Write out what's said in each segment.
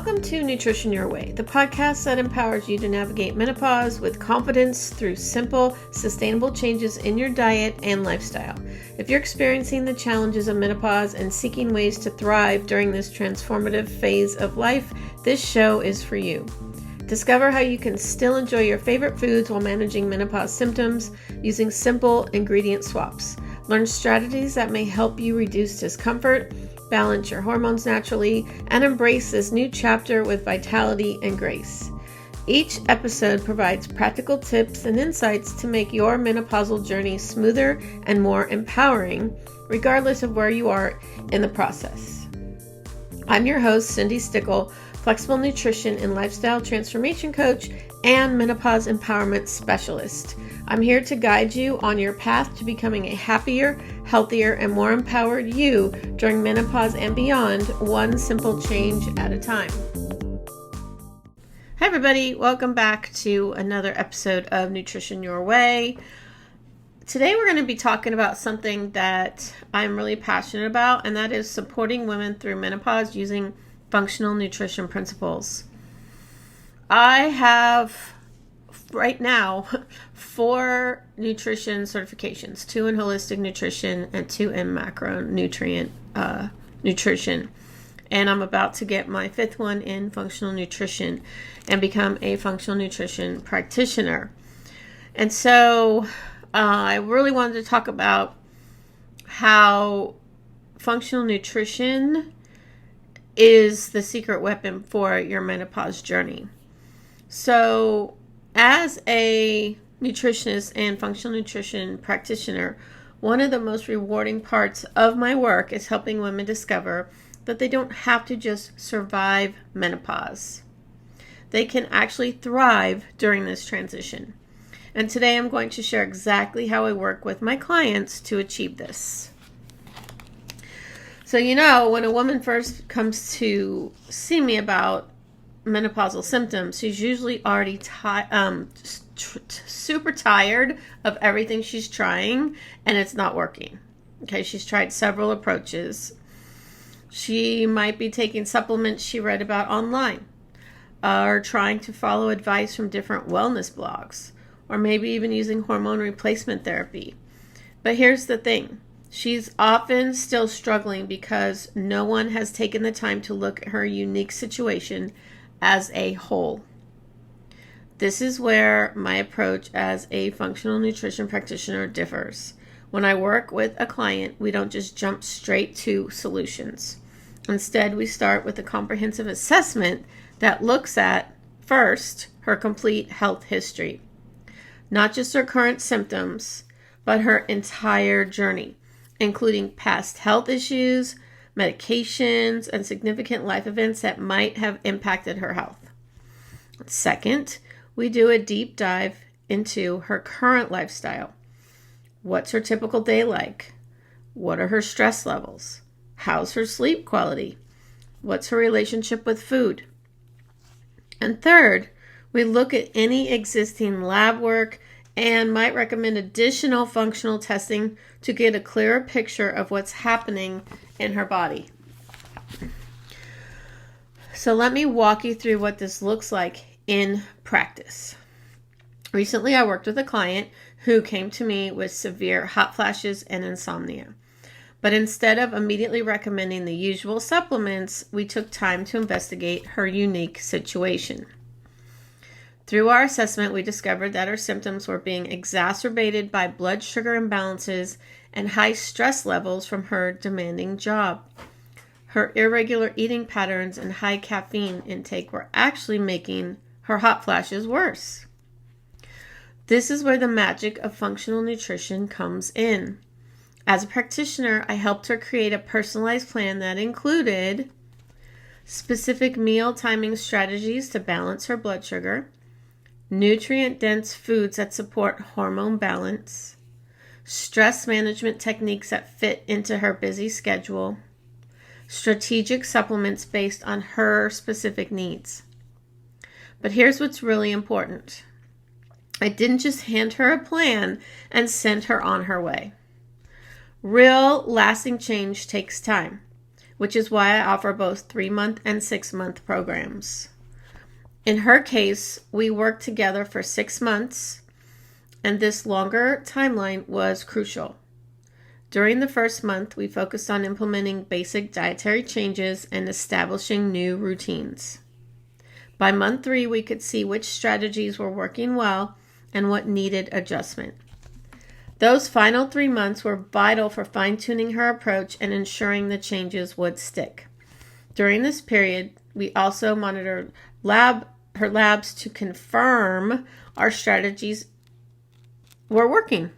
Welcome to Nutrition Your Way, the podcast that empowers you to navigate menopause with confidence through simple, sustainable changes in your diet and lifestyle. If you're experiencing the challenges of menopause and seeking ways to thrive during this transformative phase of life, this show is for you. Discover how you can still enjoy your favorite foods while managing menopause symptoms using simple ingredient swaps. Learn strategies that may help you reduce discomfort, balance your hormones naturally, and embrace this new chapter with vitality and grace. Each episode provides practical tips and insights to make your menopausal journey smoother and more empowering, regardless of where you are in the process. I'm your host, Cindi, flexible nutrition and lifestyle transformation coach and menopause empowerment specialist. I'm here to guide you on your path to becoming a happier, healthier, and more empowered you during menopause and beyond, one simple change at a time. Hi everybody, welcome back to another episode of Nutrition Your Way. Today we're going to be talking about something that I'm really passionate about, and that is supporting women through menopause using functional nutrition principles. I have right now 4 nutrition certifications, 2 in holistic nutrition and 2 in macronutrient nutrition. And I'm about to get my 5th one in functional nutrition and become a functional nutrition practitioner. And so I really wanted to talk about how functional nutrition is the secret weapon for your menopause journey. So as a nutritionist and functional nutrition practitioner, one of the most rewarding parts of my work is helping women discover that they don't have to just survive menopause. They can actually thrive during this transition. And today I'm going to share exactly how I work with my clients to achieve this. So, when a woman first comes to see me about menopausal symptoms, she's usually already super tired of everything she's trying, and it's not working. Okay, she's tried several approaches. She might be taking supplements she read about online, or trying to follow advice from different wellness blogs, or maybe even using hormone replacement therapy. But here's the thing. She's often still struggling because no one has taken the time to look at her unique situation as a whole. This is where my approach as a functional nutrition practitioner differs. When I work with a client, we don't just jump straight to solutions. Instead, we start with a comprehensive assessment that looks at, first, her complete health history. Not just her current symptoms, but her entire journey, including past health issues, medications, and significant life events that might have impacted her health. Second, we do a deep dive into her current lifestyle. What's her typical day like? What are her stress levels? How's her sleep quality? What's her relationship with food? And third, we look at any existing lab work and might recommend additional functional testing to get a clearer picture of what's happening in her body. So let me walk you through what this looks like in practice. Recently, I worked with a client who came to me with severe hot flashes and insomnia. But instead of immediately recommending the usual supplements, we took time to investigate her unique situation. Through our assessment, we discovered that her symptoms were being exacerbated by blood sugar imbalances and high stress levels from her demanding job. Her irregular eating patterns and high caffeine intake were actually making her hot flashes worse. This is where the magic of functional nutrition comes in. As a practitioner, I helped her create a personalized plan that included specific meal timing strategies to balance her blood sugar, nutrient-dense foods that support hormone balance, stress management techniques that fit into her busy schedule, strategic supplements based on her specific needs. But here's what's really important. I didn't just hand her a plan and send her on her way. Real lasting change takes time. which is why I offer both 3-month and 6-month programs. In her case, we worked together for 6 months, and this longer timeline was crucial. During the first month, we focused on implementing basic dietary changes and establishing new routines. By month 3, we could see which strategies were working well and what needed adjustment. Those final 3 months were vital for fine-tuning her approach and ensuring the changes would stick. During this period, we also monitored her labs to confirm our strategies were working.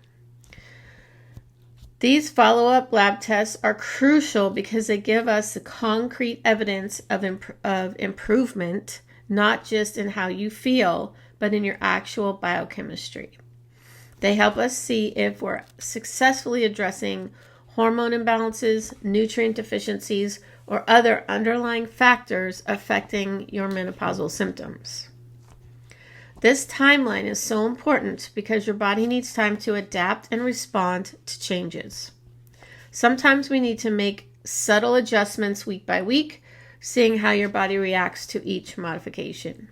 These follow-up lab tests are crucial because they give us the concrete evidence of improvement, not just in how you feel, but in your actual biochemistry. They help us see if we're successfully addressing hormone imbalances, nutrient deficiencies, or other underlying factors affecting your menopausal symptoms. This timeline is so important because your body needs time to adapt and respond to changes. Sometimes we need to make subtle adjustments week by week, seeing how your body reacts to each modification.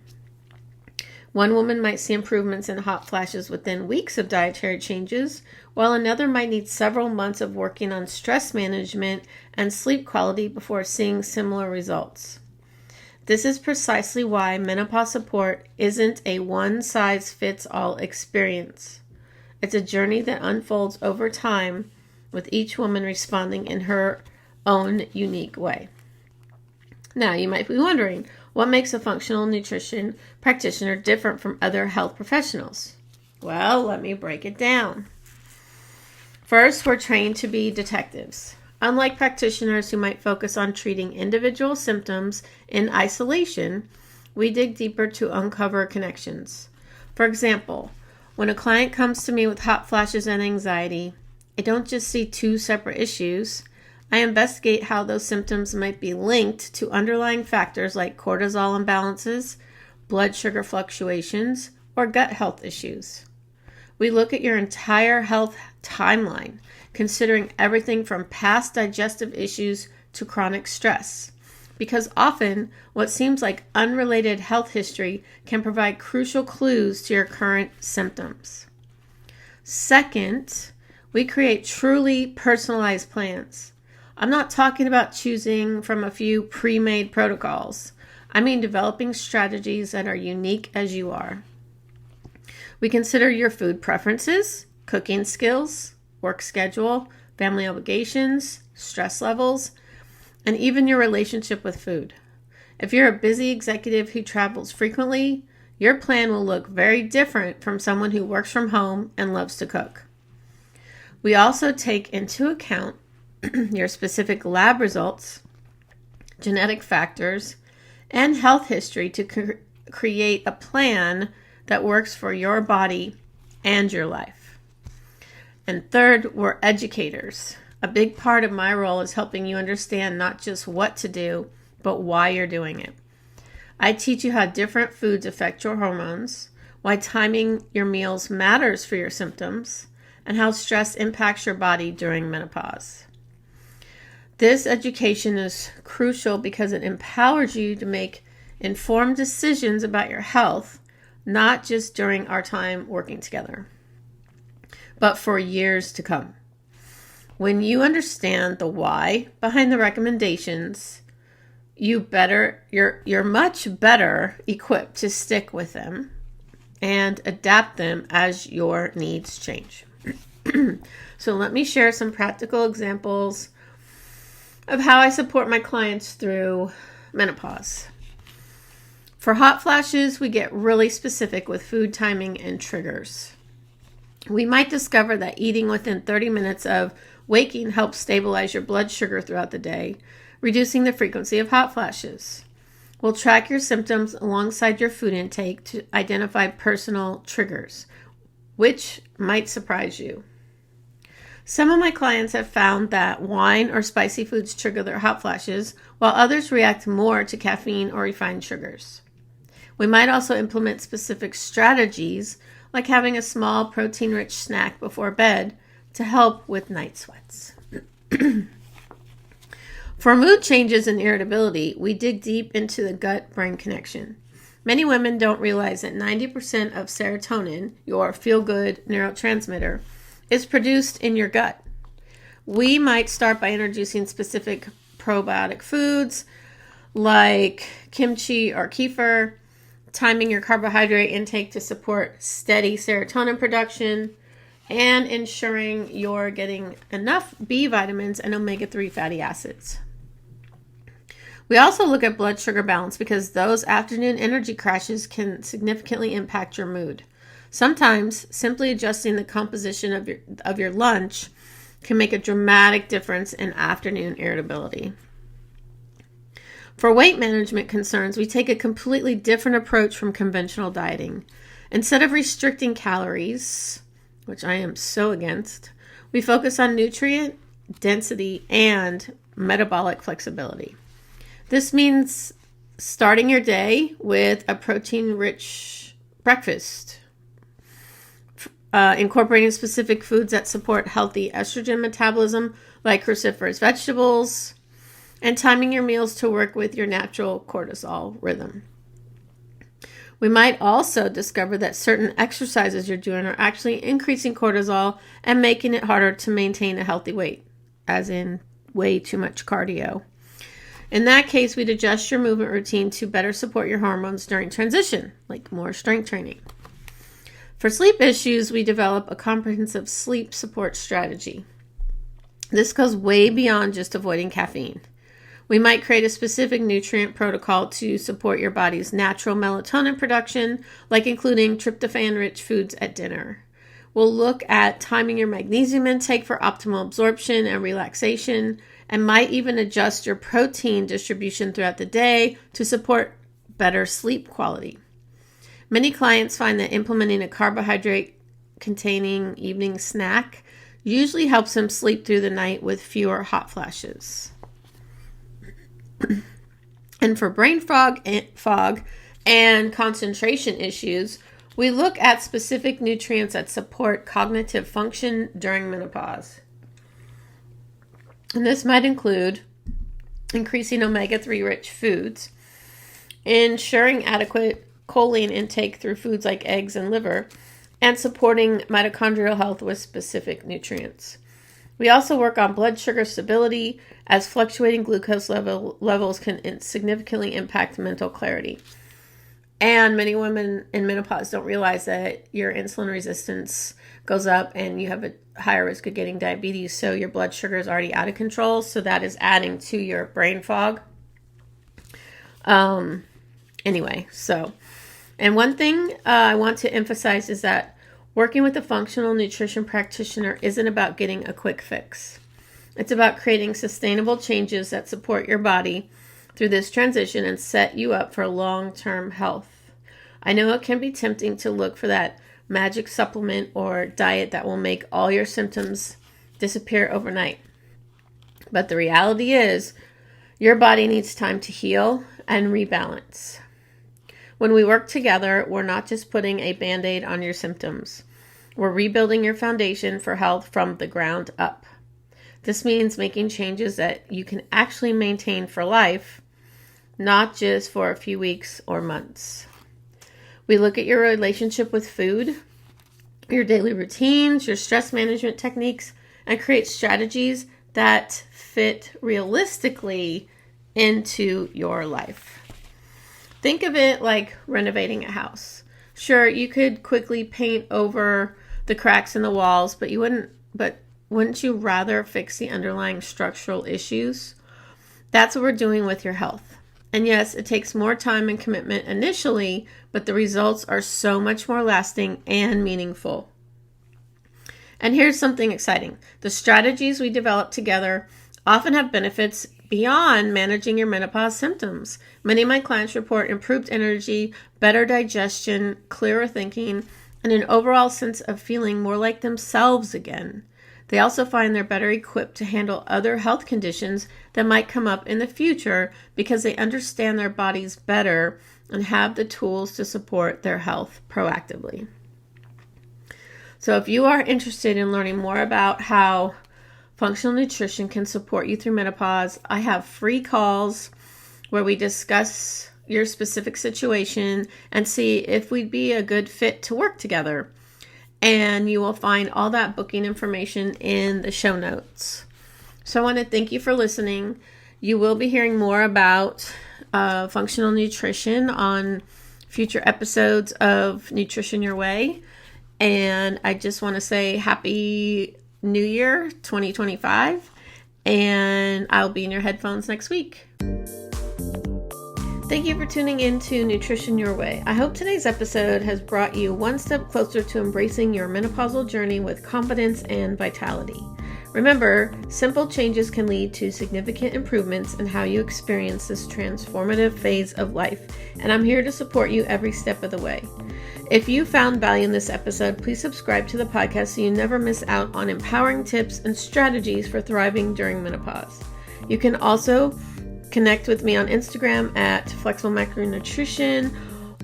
One woman might see improvements in hot flashes within weeks of dietary changes, while another might need several months of working on stress management and sleep quality before seeing similar results. This is precisely why menopause support isn't a one-size-fits-all experience. It's a journey that unfolds over time, with each woman responding in her own unique way. Now, you might be wondering, what makes a functional nutrition practitioner different from other health professionals? Well, let me break it down. First, we're trained to be detectives. Unlike practitioners who might focus on treating individual symptoms in isolation, we dig deeper to uncover connections. For example, when a client comes to me with hot flashes and anxiety, I don't just see 2 separate issues. I investigate how those symptoms might be linked to underlying factors like cortisol imbalances, blood sugar fluctuations, or gut health issues. We look at your entire health timeline, considering everything from past digestive issues to chronic stress, because often what seems like unrelated health history can provide crucial clues to your current symptoms. Second, we create truly personalized plans. I'm not talking about choosing from a few pre-made protocols. I mean developing strategies that are unique as you are. We consider your food preferences, cooking skills, work schedule, family obligations, stress levels, and even your relationship with food. If you're a busy executive who travels frequently, your plan will look very different from someone who works from home and loves to cook. We also take into account your specific lab results, genetic factors, and health history to create a plan that works for your body and your life. And third, we're educators. A big part of my role is helping you understand not just what to do, but why you're doing it. I teach you how different foods affect your hormones, why timing your meals matters for your symptoms, and how stress impacts your body during menopause. This education is crucial because it empowers you to make informed decisions about your health, not just during our time working together, but for years to come. When you understand the why behind the recommendations, you're much better equipped to stick with them and adapt them as your needs change. So let me share some practical examples of how I support my clients through menopause. For hot flashes, we get really specific with food timing and triggers. We might discover that eating within 30 minutes of waking helps stabilize your blood sugar throughout the day, reducing the frequency of hot flashes. We'll track your symptoms alongside your food intake to identify personal triggers, which might surprise you. Some of my clients have found that wine or spicy foods trigger their hot flashes, while others react more to caffeine or refined sugars. We might also implement specific strategies, like having a small protein-rich snack before bed to help with night sweats. For mood changes and irritability, we dig deep into the gut-brain connection. Many women don't realize that 90% of serotonin, your feel-good neurotransmitter, is produced in your gut. We might start by introducing specific probiotic foods like kimchi or kefir, timing your carbohydrate intake to support steady serotonin production, and ensuring you're getting enough B vitamins and omega-3 fatty acids. We also look at blood sugar balance because those afternoon energy crashes can significantly impact your mood. Sometimes simply adjusting the composition of your lunch can make a dramatic difference in afternoon irritability. For weight management concerns, we take a completely different approach from conventional dieting. Instead of restricting calories, which I am so against, we focus on nutrient density and metabolic flexibility. This means starting your day with a protein-rich breakfast, incorporating specific foods that support healthy estrogen metabolism, like cruciferous vegetables, and timing your meals to work with your natural cortisol rhythm. We might also discover that certain exercises you're doing are actually increasing cortisol and making it harder to maintain a healthy weight, as in way too much cardio. In that case, we'd adjust your movement routine to better support your hormones during transition, like more strength training. For sleep issues, we develop a comprehensive sleep support strategy. This goes way beyond just avoiding caffeine. We might create a specific nutrient protocol to support your body's natural melatonin production, like including tryptophan-rich foods at dinner. We'll look at timing your magnesium intake for optimal absorption and relaxation, and might even adjust your protein distribution throughout the day to support better sleep quality. Many clients find that implementing a carbohydrate-containing evening snack usually helps them sleep through the night with fewer hot flashes. And for brain fog and concentration issues, we look at specific nutrients that support cognitive function during menopause. And this might include increasing omega-3 rich foods, ensuring adequate choline intake through foods like eggs and liver, and supporting mitochondrial health with specific nutrients. We also work on blood sugar stability, as fluctuating glucose levels can significantly impact mental clarity. And many women in menopause don't realize that your insulin resistance goes up and you have a higher risk of getting diabetes, so your blood sugar is already out of control, so that is adding to your brain fog. And one thing I want to emphasize is that working with a functional nutrition practitioner isn't about getting a quick fix. It's about creating sustainable changes that support your body through this transition and set you up for long-term health. I know it can be tempting to look for that magic supplement or diet that will make all your symptoms disappear overnight. But the reality is, your body needs time to heal and rebalance. When we work together, we're not just putting a Band-Aid on your symptoms. We're rebuilding your foundation for health from the ground up. This means making changes that you can actually maintain for life, not just for a few weeks or months. We look at your relationship with food, your daily routines, your stress management techniques, and create strategies that fit realistically into your life. Think of it like renovating a house. Sure, you could quickly paint over the cracks in the walls, but wouldn't you rather fix the underlying structural issues? That's what we're doing with your health. And yes, it takes more time and commitment initially, but the results are so much more lasting and meaningful. And here's something exciting. The strategies we develop together often have benefits beyond managing your menopause symptoms. Many of my clients report improved energy, better digestion, clearer thinking, and an overall sense of feeling more like themselves again. They also find they're better equipped to handle other health conditions that might come up in the future because they understand their bodies better and have the tools to support their health proactively. So if you are interested in learning more about how functional nutrition can support you through menopause. I have free calls where we discuss your specific situation and see if we'd be a good fit to work together. And you will find all that booking information in the show notes. So I want to thank you for listening. You will be hearing more about functional nutrition on future episodes of Nutrition Your Way. And I just want to say Happy New Year 2025. And I'll be in your headphones next week. Thank you for tuning in to Nutrition Your Way. I hope today's episode has brought you one step closer to embracing your menopausal journey with confidence and vitality. Remember, simple changes can lead to significant improvements in how you experience this transformative phase of life, and I'm here to support you every step of the way. If you found value in this episode, please subscribe to the podcast so you never miss out on empowering tips and strategies for thriving during menopause. You can also connect with me on Instagram at Flexible Macronutrition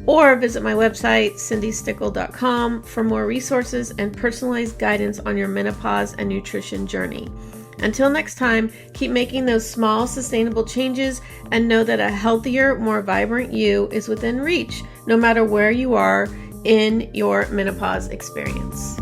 or visit my website, cindystickle.com, for more resources and personalized guidance on your menopause and nutrition journey. Until next time, keep making those small, sustainable changes and know that a healthier, more vibrant you is within reach, no matter where you are in your menopause experience.